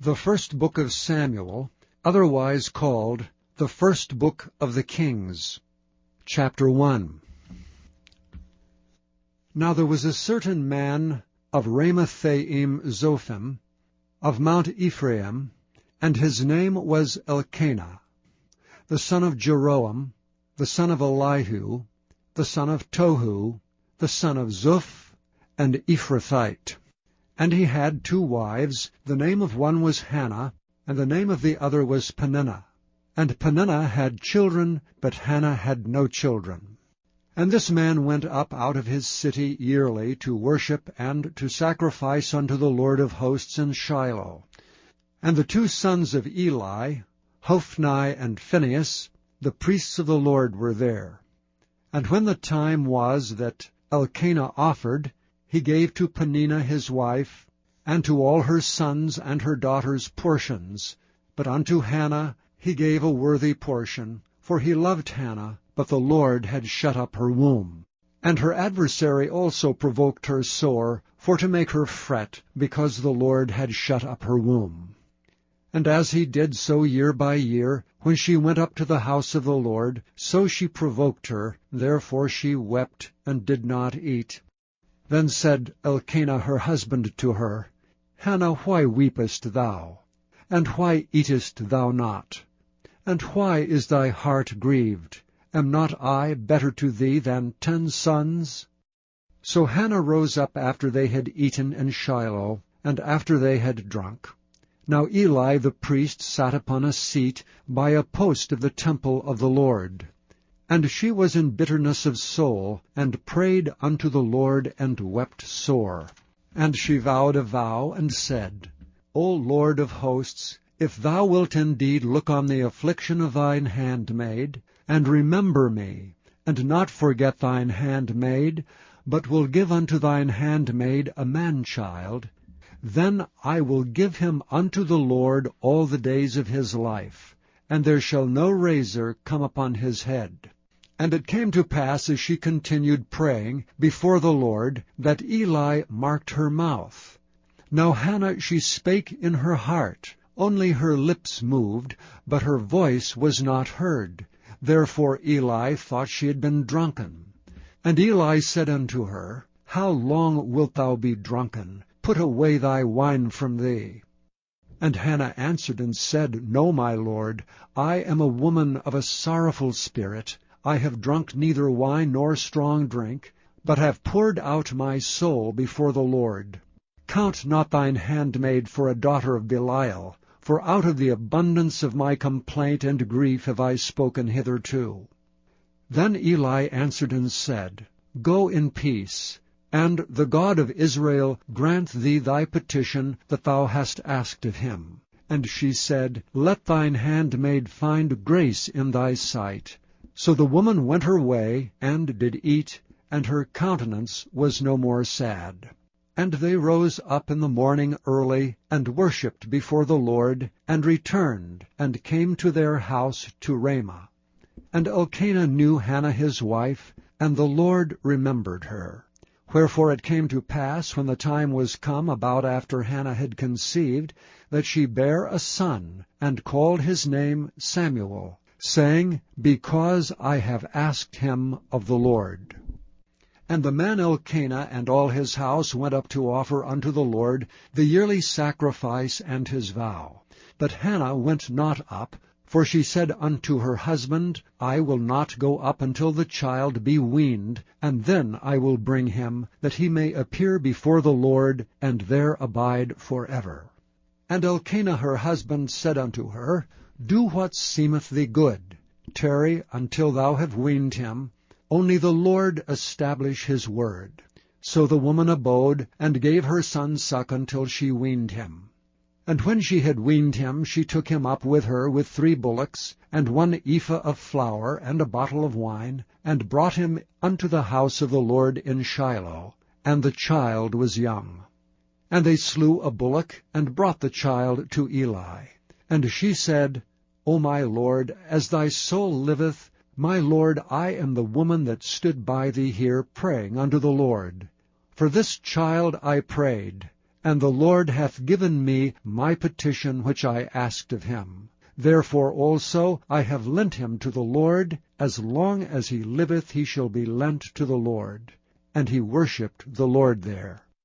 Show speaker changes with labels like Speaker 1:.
Speaker 1: The first book of Samuel, otherwise called the first book of the Kings. Chapter 1. Now there was a certain man of Ramathaim Zophim, of Mount Ephraim, and his name was Elkanah, the son of Jeroam, the son of Elihu, the son of Tohu, the son of Zuph, and Ephrathite. And he had 2 wives. The name of one was Hannah, and the name of the other was Peninnah. And Peninnah had children, but Hannah had no children. And this man went up out of his city yearly to worship and to sacrifice unto the Lord of hosts in Shiloh. And the 2 sons of Eli, Hophni and Phinehas, the priests of the Lord, were there. And when the time was that Elkanah offered, he gave to Peninnah his wife, and to all her sons and her daughters portions. But unto Hannah he gave a worthy portion, for he loved Hannah, but the Lord had shut up her womb. And her adversary also provoked her sore, for to make her fret, because the Lord had shut up her womb. And as he did so year by year, when she went up to the house of the Lord, so she provoked her, therefore she wept and did not eat. Then said Elkanah her husband to her, Hannah, why weepest thou? And why eatest thou not? And why is thy heart grieved? Am not I better to thee than 10 sons? So Hannah rose up after they had eaten in Shiloh, and after they had drunk. Now Eli the priest sat upon a seat by a post of the temple of the Lord. And she was in bitterness of soul, and prayed unto the Lord, and wept sore. And she vowed a vow, and said, O Lord of hosts, if thou wilt indeed look on the affliction of thine handmaid, and remember me, and not forget thine handmaid, but will give unto thine handmaid a man-child, then I will give him unto the Lord all the days of his life, and there shall no razor come upon his head. And it came to pass, as she continued praying before the Lord, that Eli marked her mouth. Now Hannah she spake in her heart, only her lips moved, but her voice was not heard. Therefore Eli thought she had been drunken. And Eli said unto her, How long wilt thou be drunken? Put away thy wine from thee. And Hannah answered and said, No, my lord, I am a woman of a sorrowful spirit. I have drunk neither wine nor strong drink, but have poured out my soul before the Lord. Count not thine handmaid for a daughter of Belial, for out of the abundance of my complaint and grief have I spoken hitherto. Then Eli answered and said, Go in peace, and the God of Israel grant thee thy petition that thou hast asked of him. And she said, Let thine handmaid find grace in thy sight. So the woman went her way, and did eat, and her countenance was no more sad. And they rose up in the morning early, and worshipped before the Lord, and returned, and came to their house to Ramah. And Elkanah knew Hannah his wife, and the Lord remembered her. Wherefore it came to pass, when the time was come about after Hannah had conceived, that she bare a son, and called his name Samuel, saying, Because I have asked him of the Lord. And the man Elkanah and all his house went up to offer unto the Lord the yearly sacrifice and his vow. But Hannah went not up, for she said unto her husband, I will not go up until the child be weaned, and then I will bring him, that he may appear before the Lord, and there abide forever. And Elkanah her husband said unto her, Do what seemeth thee good. Tarry until thou have weaned him. Only the Lord establish his word. So the woman abode, and gave her son suck until she weaned him. And when she had weaned him, she took him up with her with 3 bullocks, and 1 ephah of flour, and a bottle of wine, and brought him unto the house of the Lord in Shiloh. And the child was young. And they slew a bullock, and brought the child to Eli. And she said, O my Lord, as thy soul liveth, my Lord, I am the woman that stood by thee here praying unto the Lord. For this child I prayed, And the Lord hath given me my petition which I asked of him. Therefore also I have lent him to the Lord. As long as he liveth he shall be lent to the Lord. And he worshipped the Lord there.